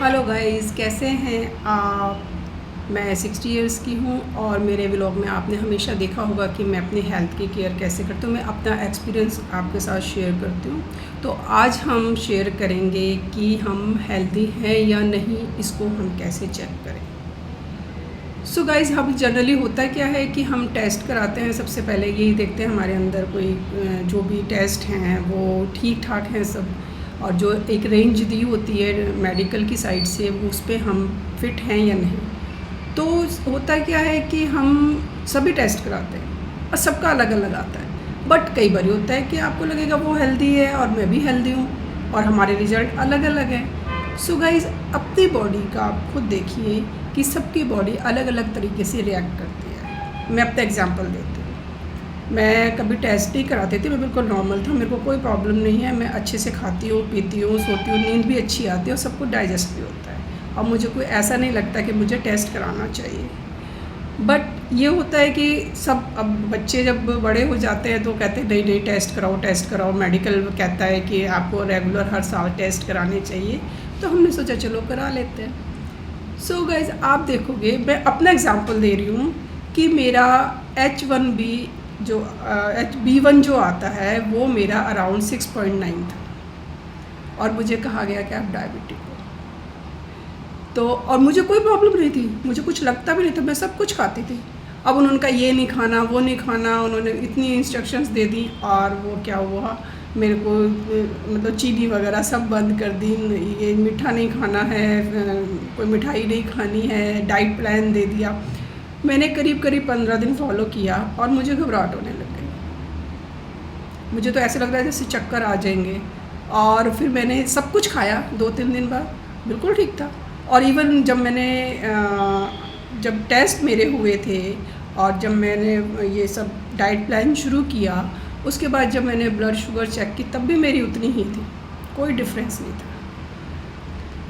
Hello guys, कैसे हैं आप। मैं 60 इयर्स की हूँ और मेरे व्लॉग में आपने हमेशा देखा होगा कि मैं अपनी हेल्थ की केयर कैसे करती हूँ। मैं अपना एक्सपीरियंस आपके साथ शेयर करती हूँ। तो आज हम शेयर करेंगे कि हम हेल्दी हैं या नहीं, इसको हम कैसे चेक करें। सो गाइस, हम जनरली होता क्या है कि हम टेस्ट कराते हैं। सबसे पहले यही देखते हैं हमारे अंदर कोई जो भी टेस्ट हैं वो ठीक ठाक हैं सब, और जो एक रेंज दी होती है मेडिकल की साइड से उस पर हम फिट हैं या नहीं। तो होता क्या है कि हम सभी टेस्ट कराते हैं और सबका अलग अलग आता है। बट कई बार होता है कि आपको लगेगा वो हेल्दी है और मैं भी हेल्दी हूँ और हमारे रिजल्ट अलग अलग हैं। सो गाइस, अपनी बॉडी का आप खुद देखिए कि सबकी बॉडी अलग अलग तरीके से रिएक्ट करती है। मैं अपना एग्जांपल देती हूँ। मैं कभी टेस्ट नहीं कराती थी, मैं बिल्कुल नॉर्मल था, मेरे को कोई प्रॉब्लम नहीं है। मैं अच्छे से खाती हूँ, पीती हूँ, सोती हूँ, नींद भी अच्छी आती है और सब कुछ डाइजेस्ट भी होता है और मुझे कोई ऐसा नहीं लगता कि मुझे टेस्ट कराना चाहिए। बट ये होता है कि सब अब बच्चे जब बड़े हो जाते हैं तो कहते हैं नहीं नहीं टेस्ट कराओ टेस्ट कराओ, मेडिकल कहता है कि आपको रेगुलर हर साल टेस्ट कराने चाहिए। तो हमने सोचा चलो करा लेते हैं। सो गाइज, आप देखोगे, मैं अपना एग्जांपल दे रही हूँ कि मेरा H1B जो HB1 जो आता है वो मेरा अराउंड 6.9 था और मुझे कहा गया कि आप डायबिटिक हो। तो और मुझे कोई प्रॉब्लम नहीं थी, मुझे कुछ लगता भी नहीं था, मैं सब कुछ खाती थी। अब उन्होंने कहा ये नहीं खाना वो नहीं खाना, उन्होंने इतनी इंस्ट्रक्शंस दे दी और वो क्या हुआ, मेरे को मतलब चीनी वगैरह सब बंद कर दी। ये मीठा नहीं खाना है, कोई मिठाई नहीं खानी है, डाइट प्लान दे दिया। मैंने करीब 15 दिन फॉलो किया और मुझे घबराहट होने लग गई। मुझे तो ऐसे लग रहा है जैसे चक्कर आ जाएंगे। और फिर मैंने सब कुछ खाया 2-3 दिन बाद, बिल्कुल ठीक था। और इवन जब टेस्ट मेरे हुए थे और जब मैंने ये सब डाइट प्लान शुरू किया, उसके बाद जब मैंने ब्लड शुगर चेक की तब भी मेरी उतनी ही थी, कोई डिफरेंस नहीं था।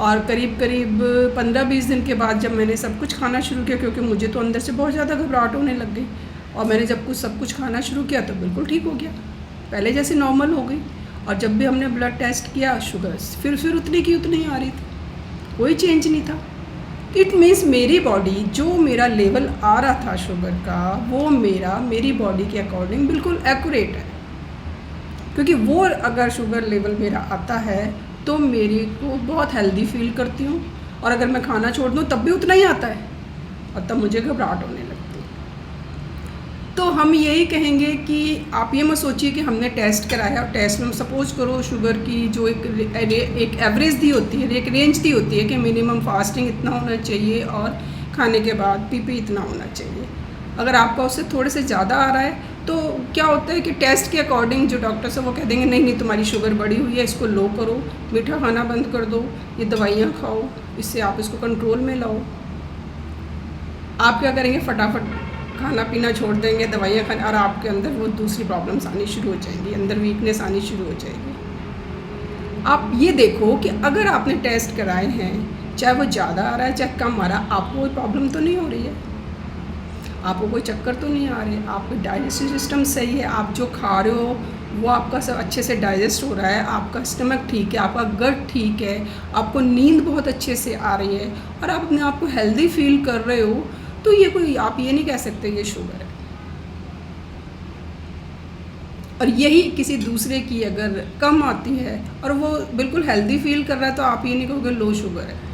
और करीब 15-20 दिन के बाद जब मैंने सब कुछ खाना शुरू किया, क्योंकि मुझे तो अंदर से बहुत ज़्यादा घबराहट होने लग गई, और मैंने जब सब कुछ खाना शुरू किया तो बिल्कुल ठीक हो गया, पहले जैसे नॉर्मल हो गई। और जब भी हमने ब्लड टेस्ट किया, शुगर फिर उतनी की उतनी आ रही थी, कोई चेंज नहीं था। इट मीन्स मेरी बॉडी, जो मेरा लेवल आ रहा था शुगर का, वो मेरी बॉडी के अकॉर्डिंग बिल्कुल एक्यूरेट है। क्योंकि वो अगर शुगर लेवल मेरा आता है तो मेरी को बहुत हेल्दी फील करती हूँ, और अगर मैं खाना छोड़ दूँ तब भी उतना ही आता है और तब मुझे घबराहट होने लगती है। तो हम यही कहेंगे कि आप ये मत सोचिए कि हमने टेस्ट कराया, टेस्ट में सपोज करो शुगर की जो एक एवरेज दी होती है, एक रेंज दी होती है कि मिनिमम फास्टिंग इतना होना चाहिए और खाने के बाद पीपी इतना होना चाहिए। अगर आपका उससे थोड़े से ज़्यादा आ रहा है तो क्या होता है कि टेस्ट के अकॉर्डिंग जो डॉक्टर्स है वो कह देंगे नहीं तुम्हारी शुगर बढ़ी हुई है, इसको लो करो, मीठा खाना बंद कर दो, ये दवाइयाँ खाओ, इससे आप इसको कंट्रोल में लाओ। आप क्या करेंगे, फटाफट खाना पीना छोड़ देंगे, दवाइयाँ खाना, और आपके अंदर वो दूसरी प्रॉब्लम्स आनी शुरू हो जाएंगी, अंदर वीकनेस आनी शुरू हो जाएगी। आप ये देखो कि अगर आपने टेस्ट कराए हैं, चाहे वो ज़्यादा आ रहा है चाहे कम आ रहा है, आपको कोई प्रॉब्लम तो नहीं हो रही है, आपको कोई चक्कर तो नहीं आ रहे, आपका डाइजेस्टिव सिस्टम सही है, आप जो खा रहे हो वो आपका सब अच्छे से डाइजेस्ट हो रहा है, आपका स्टमक ठीक है, आपका गट ठीक है, आपको नींद बहुत अच्छे से आ रही है और आप अपने आप को हेल्दी फील कर रहे हो, तो ये कोई, आप ये नहीं कह सकते ये शुगर है। और यही किसी दूसरे की अगर कम आती है और वो बिल्कुल हेल्दी फील कर रहा है तो आप ये नहीं कहोगे लो शुगर है।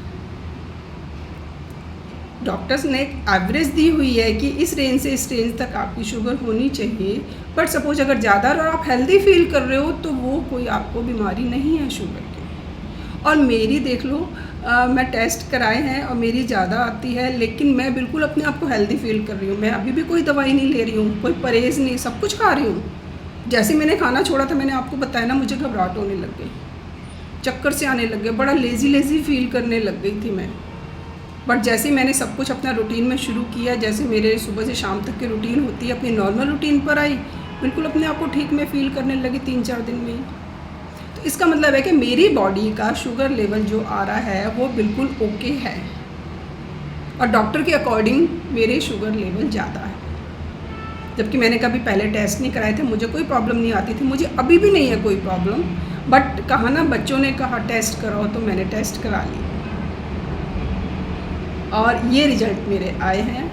डॉक्टर्स ने एक एवरेज दी हुई है कि इस रेंज से इस रेंज तक आपकी शुगर होनी चाहिए, बट सपोज अगर ज़्यादा और आप हेल्दी फील कर रहे हो तो वो कोई आपको बीमारी नहीं है शुगर की। और मेरी देख लो, मैं टेस्ट कराए हैं और मेरी ज़्यादा आती है, लेकिन मैं बिल्कुल अपने आप को हेल्दी फील कर रही हूँ। मैं अभी भी कोई दवाई नहीं ले रही हूँ, कोई परहेज़ नहीं, सब कुछ खा रही हूँ। जैसे मैंने खाना छोड़ा था, मैंने आपको बताया ना, मुझे घबराहट होने लग गई, चक्कर से आने लग गए, बड़ा लेज़ी फील करने लग गई थी मैं। बट जैसे मैंने सब कुछ अपना रूटीन में शुरू किया, जैसे मेरे सुबह से शाम तक की रूटीन होती है, अपनी नॉर्मल रूटीन पर आई, बिल्कुल अपने आप को ठीक में फ़ील करने लगी 3-4 दिन में ही। तो इसका मतलब है कि मेरी बॉडी का शुगर लेवल जो आ रहा है वो बिल्कुल ओके है और डॉक्टर के अकॉर्डिंग मेरे शुगर लेवल ज़्यादा है। जबकि मैंने कभी पहले टेस्ट नहीं कराए थे, मुझे कोई प्रॉब्लम नहीं आती थी, मुझे अभी भी नहीं है कोई प्रॉब्लम। बट कहा ना, बच्चों ने कहा टेस्ट कराओ तो मैंने टेस्ट करा ली। और ये रिज़ल्ट मेरे आए हैं।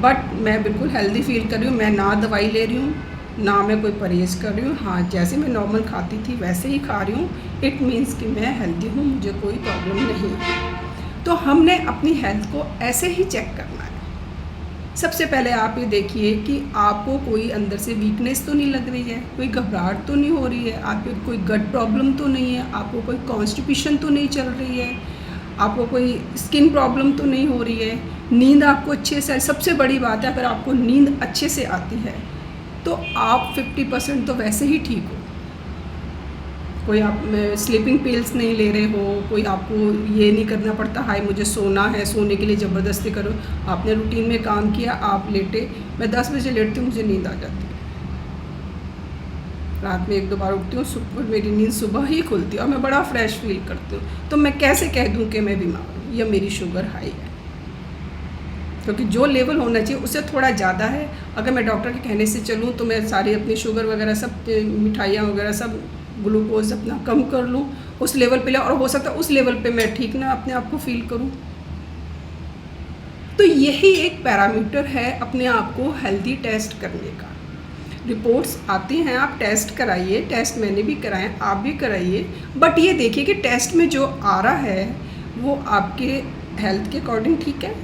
बट मैं बिल्कुल हेल्दी फील कर रही हूँ। मैं ना दवाई ले रही हूँ, ना मैं कोई परहेज़ कर रही हूँ। हाँ, जैसे मैं नॉर्मल खाती थी वैसे ही खा रही हूँ। इट मीन्स कि मैं हेल्दी हूँ, मुझे कोई प्रॉब्लम नहीं है। तो हमने अपनी हेल्थ को ऐसे ही चेक करना है। सबसे पहले आप ये देखिए कि आपको कोई अंदर से वीकनेस तो नहीं लग रही है, कोई घबराहट तो नहीं हो रही है, आपको कोई गट प्रॉब्लम तो नहीं है, आपको कोई कॉन्स्टिपेशन तो नहीं चल रही है, आपको कोई स्किन प्रॉब्लम तो नहीं हो रही है, नींद आपको अच्छे से। सबसे बड़ी बात है, अगर आपको नींद अच्छे से आती है तो आप 50% तो वैसे ही ठीक हो। कोई आप स्लीपिंग पिल्स नहीं ले रहे हो, कोई आपको ये नहीं करना पड़ता हाय मुझे सोना है, सोने के लिए ज़बरदस्ती करो। आपने रूटीन में काम किया, आप लेटे। मैं 10 बजे लेटती हूँ, मुझे नींद आ जाती है। रात में 1-2 बार उठती हूँ, सुबह मेरी नींद सुबह ही खुलती है और मैं बड़ा फ्रेश फील करती हूँ। तो मैं कैसे कह दूँ कि मैं बीमार हूँ या मेरी शुगर हाई है? क्योंकि जो लेवल होना चाहिए उससे थोड़ा ज़्यादा है। अगर मैं डॉक्टर के कहने से चलूँ तो मैं सारी अपनी शुगर वगैरह सब मिठाइयाँ वगैरह सब ग्लूकोज अपना कम कर लूँ, उस लेवल पे ले, और हो सकता है उस लेवल पे मैं ठीक ना अपने आप को फील करूँ। तो यही एक पैरामीटर है अपने आप को हेल्दी टेस्ट करने का। रिपोर्ट्स आती हैं, आप टेस्ट कराइए। टेस्ट मैंने भी कराए, आप भी कराइए। बट ये देखिए कि टेस्ट में जो आ रहा है वो आपके हेल्थ के अकॉर्डिंग ठीक है।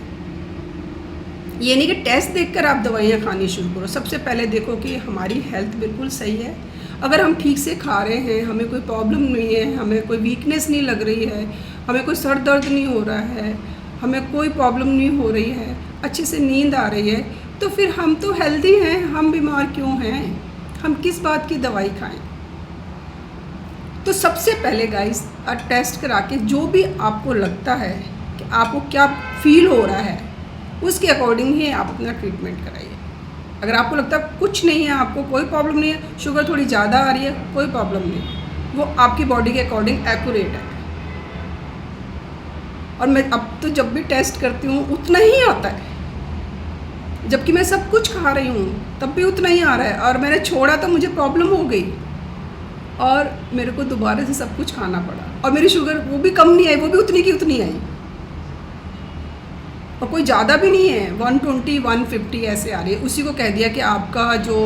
ये नहीं कि टेस्ट देखकर आप दवाइयाँ खानी शुरू करो। सबसे पहले देखो कि हमारी हेल्थ बिल्कुल सही है। अगर हम ठीक से खा रहे हैं, हमें कोई प्रॉब्लम नहीं है, हमें कोई वीकनेस नहीं लग रही है, हमें कोई सर दर्द नहीं हो रहा है, हमें कोई प्रॉब्लम नहीं हो रही है, अच्छे से नींद आ रही है, तो फिर हम तो हेल्दी हैं। हम बीमार क्यों हैं? हम किस बात की दवाई खाएं? तो सबसे पहले गाइस टेस्ट करा के जो भी आपको लगता है कि आपको क्या फील हो रहा है उसके अकॉर्डिंग ही आप अपना ट्रीटमेंट कराइए। अगर आपको लगता है कुछ नहीं है, आपको कोई प्रॉब्लम नहीं है, शुगर थोड़ी ज़्यादा आ रही है, कोई प्रॉब्लम नहीं, वो आपकी बॉडी के अकॉर्डिंग एक्यूरेट है। और मैं अब तो जब भी टेस्ट करती हूँ उतना ही आता है, जबकि मैं सब कुछ खा रही हूँ तब भी उतना ही आ रहा है। और मैंने छोड़ा तो मुझे प्रॉब्लम हो गई और मेरे को दोबारा से सब कुछ खाना पड़ा, और मेरी शुगर वो भी कम नहीं आई, वो भी उतनी की उतनी आई, और कोई ज़्यादा भी नहीं है। 120 150 ऐसे आ रही है। उसी को कह दिया कि आपका जो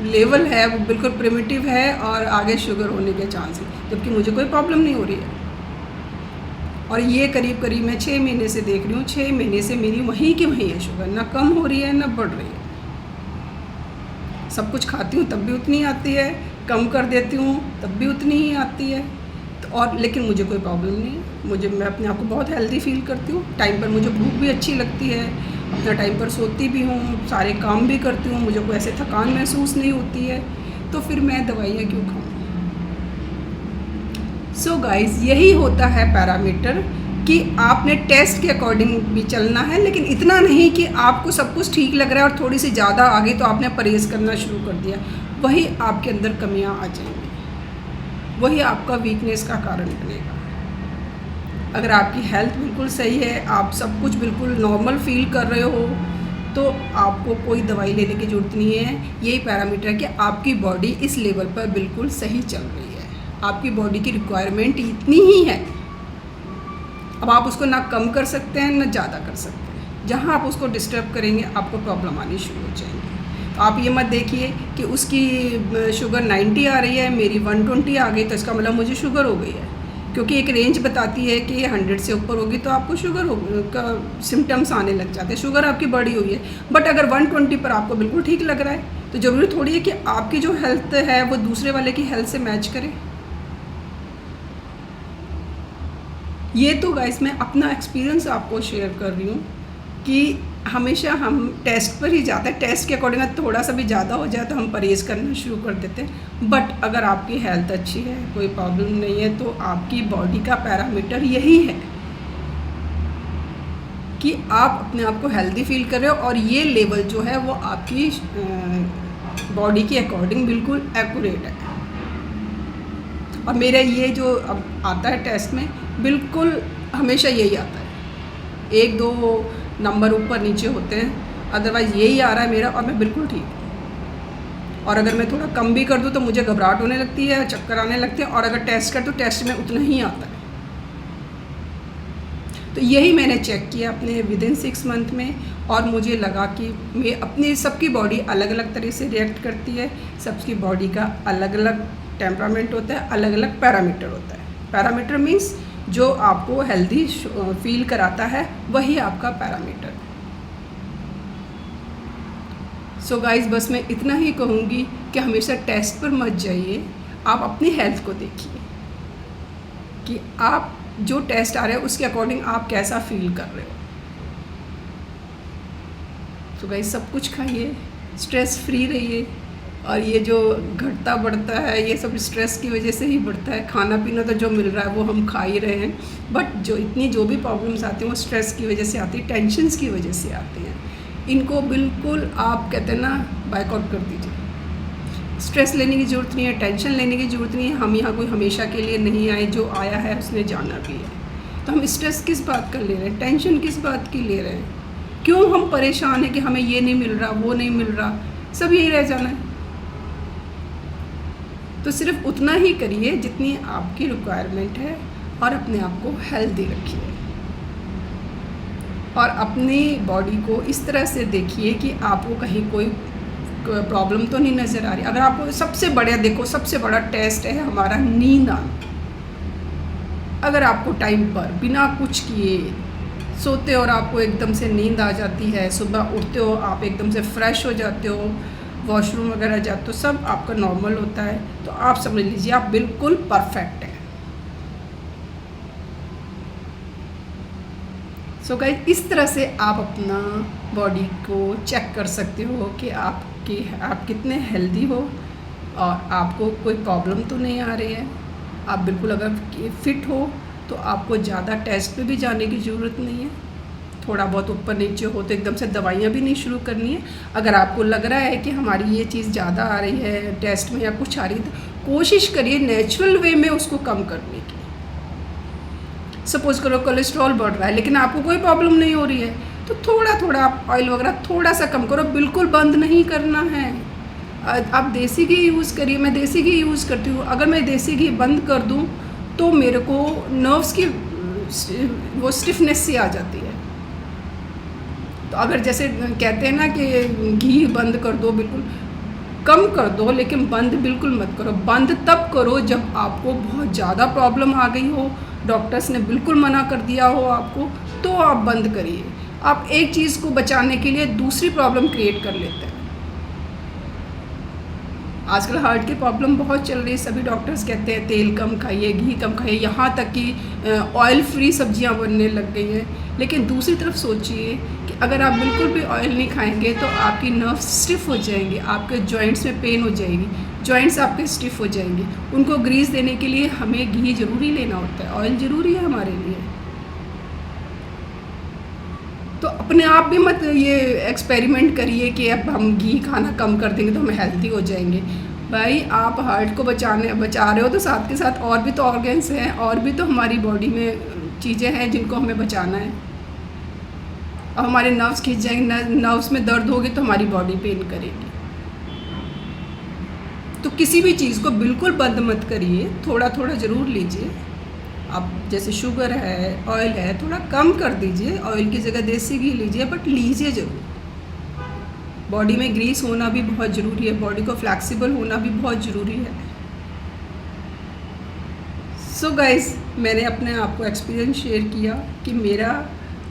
लेवल है वो बिल्कुल प्रिमिटिव है और आगे शुगर होने के चांस है, जबकि मुझे कोई प्रॉब्लम नहीं हो रही है। और ये करीब करीब मैं 6 महीने से देख रही हूँ, 6 महीने से मेरी वहीं की वहीं है शुगर, ना कम हो रही है ना बढ़ रही है। सब कुछ खाती हूँ तब भी उतनी आती है, कम कर देती हूँ तब भी उतनी ही आती है। तो और लेकिन मुझे कोई प्रॉब्लम नहीं है। मैं अपने आप को बहुत हेल्दी फील करती हूँ। टाइम पर मुझे भूख भी अच्छी लगती है, अपना टाइम पर सोती भी हूँ, सारे काम भी करती हूँ, मुझे कोई ऐसे थकान महसूस नहीं होती है। तो फिर मैं दवाइयाँ क्यों खाऊँ? सो गाइस, यही होता है पैरामीटर कि आपने टेस्ट के अकॉर्डिंग भी चलना है, लेकिन इतना नहीं कि आपको सब कुछ ठीक लग रहा है और थोड़ी सी ज़्यादा आ गई तो आपने परहेज़ करना शुरू कर दिया। वही आपके अंदर कमियां आ जाएंगी, वही आपका वीकनेस का कारण बनेगा। अगर आपकी हेल्थ बिल्कुल सही है, आप सब कुछ बिल्कुल नॉर्मल फील कर रहे हो, तो आपको कोई दवाई लेने की ज़रूरत नहीं है। यही पैरामीटर है कि आपकी बॉडी इस लेवल पर बिल्कुल सही चल रही है, आपकी बॉडी की रिक्वायरमेंट इतनी ही है। अब आप उसको ना कम कर सकते हैं ना ज़्यादा कर सकते हैं। जहाँ आप उसको डिस्टर्ब करेंगे आपको प्रॉब्लम आनी शुरू हो जाएंगी। तो आप ये मत देखिए कि उसकी शुगर 90 आ रही है, मेरी 120 आ गई तो इसका मतलब मुझे शुगर हो गई है। क्योंकि एक रेंज बताती है कि 100 से ऊपर होगी तो आपको शुगर का सिम्टम्स आने लग जाते हैं, शुगर आपकी बढ़ी हुई है। बट अगर 120 पर आपको बिल्कुल ठीक लग रहा है तो ज़रूरी थोड़ी है कि आपकी जो हेल्थ है वो दूसरे वाले की हेल्थ से मैच करे। ये तो गाइस मैं अपना एक्सपीरियंस आपको शेयर कर रही हूँ कि हमेशा हम टेस्ट पर ही जाते हैं। टेस्ट के अकॉर्डिंग थोड़ा सा भी ज़्यादा हो जाए तो हम परहेज़ करना शुरू कर देते हैं। बट अगर आपकी हेल्थ अच्छी है, कोई प्रॉब्लम नहीं है, तो आपकी बॉडी का पैरामीटर यही है कि आप अपने आप को हेल्दी फील कर रहे हो और ये लेवल जो है वो आपकी बॉडी के अकॉर्डिंग बिल्कुल एक्यूरेट है। और मेरा ये जो अब आता है टेस्ट में बिल्कुल हमेशा यही आता है, 1-2 नंबर ऊपर नीचे होते हैं, अदरवाइज़ यही आ रहा है मेरा और मैं बिल्कुल ठीक हूँ। और अगर मैं थोड़ा कम भी कर दूँ तो मुझे घबराहट होने लगती है, चक्कर आने लगते हैं, और अगर टेस्ट कर तो टेस्ट में उतना ही आता है। तो यही मैंने चेक किया अपने विदिन 6 मंथ में, और मुझे लगा कि मैं अपनी सबकी बॉडी अलग अलग तरह से रिएक्ट करती है, सबकी बॉडी का अलग अलग टेम्परामेंट होता है, अलग अलग पैरामीटर होता है। पैरामीटर मीन्स जो आपको हेल्दी फील कराता है वही आपका पैरामीटर। सो गाइस, बस मैं इतना ही कहूँगी कि हमेशा टेस्ट पर मत जाइए, आप अपनी हेल्थ को देखिए कि आप जो टेस्ट आ रहे हैं उसके अकॉर्डिंग आप कैसा फील कर रहे हो। तो गाइस, सब कुछ खाइए, स्ट्रेस फ्री रहिए, और ये जो घटता बढ़ता है ये सब स्ट्रेस की वजह से ही बढ़ता है। खाना पीना तो जो मिल रहा है वो हम खा ही रहे हैं, बट जो भी प्रॉब्लम्स आती हैं वो स्ट्रेस की वजह से आती है, टेंशन्स की वजह से आती हैं। इनको बिल्कुल आप कहते हैं ना, बाइकआउट कर दीजिए। स्ट्रेस लेने की ज़रूरत नहीं है, टेंशन लेने की ज़रूरत नहीं है। हम यहाँ कोई हमेशा के लिए नहीं आए, जो आया है उसने जाना भी है। तो हम स्ट्रेस किस बात का ले रहे हैं, टेंशन किस बात की ले रहे हैं, क्यों हम परेशान हैं कि हमें ये नहीं मिल रहा, वो नहीं मिल रहा, सब यही रह जाना है। तो सिर्फ उतना ही करिए जितनी आपकी रिक्वायरमेंट है, और अपने आप को हेल्दी रखिए, और अपनी बॉडी को इस तरह से देखिए कि आपको कहीं कोई प्रॉब्लम तो नहीं नज़र आ रही। अगर आपको सबसे बड़ा टेस्ट है हमारा नींद आना। अगर आपको टाइम पर बिना कुछ किए सोते हो और आपको एकदम से नींद आ जाती है, सुबह उठते हो आप एकदम से फ्रेश हो जाते हो, वॉशरूम वगैरह जाते हो, सब आपका नॉर्मल होता है, तो आप समझ लीजिए आप बिल्कुल परफेक्ट हैं। सो गाइस, इस तरह से आप अपना बॉडी को चेक कर सकते हो कि आप कितने हेल्दी हो, और आपको कोई प्रॉब्लम तो नहीं आ रही है। आप बिल्कुल अगर फिट हो तो आपको ज़्यादा टेस्ट पे भी जाने की ज़रूरत नहीं है। थोड़ा बहुत ऊपर नीचे हो तो एकदम से दवाइयाँ भी नहीं शुरू करनी है। अगर आपको लग रहा है कि हमारी ये चीज़ ज़्यादा आ रही है टेस्ट में या कुछ आ रही है, तो कोशिश करिए नेचुरल वे में उसको कम करने की। सपोज़ करो कोलेस्ट्रॉल बढ़ रहा है लेकिन आपको कोई प्रॉब्लम नहीं हो रही है, तो थोड़ा थोड़ा आप ऑयल वगैरह थोड़ा सा कम करो, बिल्कुल बंद नहीं करना है। आप देसी घी यूज़ करिए, मैं देसी घी यूज़ करती हूँ। अगर मैं देसी घी बंद कर दूँ तो मेरे को नर्व्स की वो स्टिफनेस सी आ जाती है। तो अगर जैसे कहते हैं ना कि घी बंद कर दो, बिल्कुल कम कर दो, लेकिन बंद बिल्कुल मत करो। बंद तब करो जब आपको बहुत ज़्यादा प्रॉब्लम आ गई हो, डॉक्टर्स ने बिल्कुल मना कर दिया हो आपको, तो आप बंद करिए। आप एक चीज़ को बचाने के लिए दूसरी प्रॉब्लम क्रिएट कर लेते हैं। आजकल हार्ट की प्रॉब्लम बहुत चल रही है, सभी डॉक्टर्स कहते हैं तेल कम खाइए, घी कम खाइए, यहाँ तक कि ऑयल फ्री सब्जियाँ बनने लग गई हैं। लेकिन दूसरी तरफ सोचिए कि अगर आप बिल्कुल भी ऑयल नहीं खाएंगे तो आपकी नर्व्स स्टिफ हो जाएंगी, आपके जॉइंट्स में पेन हो जाएगी, जॉइंट्स आपके स्टिफ हो जाएंगे। उनको ग्रीस देने के लिए हमें घी ज़रूरी लेना होता है, ऑयल ज़रूरी है हमारे लिए। तो अपने आप भी मत ये एक्सपेरिमेंट करिए कि अब हम घी खाना कम कर देंगे तो हम हेल्दी हो जाएंगे। भाई, आप हार्ट को बचा रहे हो तो साथ के साथ और भी तो ऑर्गन्स हैं, और भी तो हमारी बॉडी में चीज़ें हैं जिनको हमें बचाना है। और हमारे नर्व्स खींच जाएंगे, नर्व्स में दर्द होगी तो हमारी बॉडी पेन करेगी। तो किसी भी चीज़ को बिल्कुल बंद मत करिए, थोड़ा थोड़ा ज़रूर लीजिए। अब जैसे शुगर है, ऑयल है, थोड़ा कम कर दीजिए, ऑयल की जगह देसी घी लीजिए, बट लीजिए ज़रूर। बॉडी में ग्रीस होना भी बहुत ज़रूरी है, बॉडी को फ्लैक्सिबल होना भी बहुत ज़रूरी है। सो गाइस, मैंने अपने आप को एक्सपीरियंस शेयर किया कि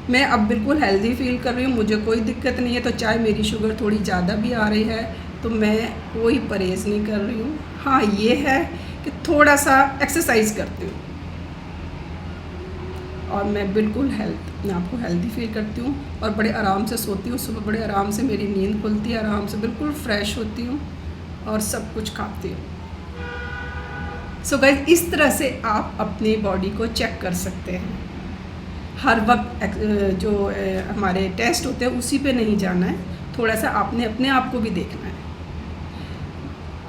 मैं अब बिल्कुल हेल्दी फील कर रही हूँ, मुझे कोई दिक्कत नहीं है। तो चाहे मेरी शुगर थोड़ी ज़्यादा भी आ रही है तो मैं कोई परहेज़ नहीं कर रही हूँ। हाँ, ये है कि थोड़ा सा एक्सरसाइज करती हूँ, और मैं बिल्कुल अपने आप को हेल्दी फील करती हूँ, और बड़े आराम से सोती हूँ। सुबह बड़े आराम से मेरी नींद खुलती है, आराम से बिल्कुल फ्रेश होती हूँ, और सब कुछ खाती हूँ। सो गाइस, इस तरह से आप अपनी बॉडी को चेक कर सकते हैं। हर वक्त जो हमारे टेस्ट होते हैं उसी पे नहीं जाना है, थोड़ा सा आपने अपने आप को भी देखना है।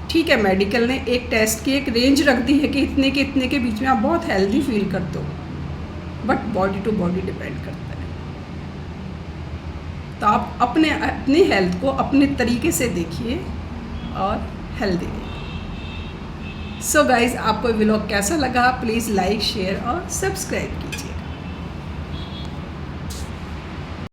ठीक है, मेडिकल ने एक टेस्ट की एक रेंज रख दी है कि इतने के बीच में आप बहुत हेल्दी फील करते हो, but body to body depend करता है। तो आप अपनी हेल्थ को अपने तरीके से देखिए और हेल्दी रहिए। सो गाइज, आपको व्लॉग कैसा लगा प्लीज़ लाइक, शेयर और सब्सक्राइब कीजिए।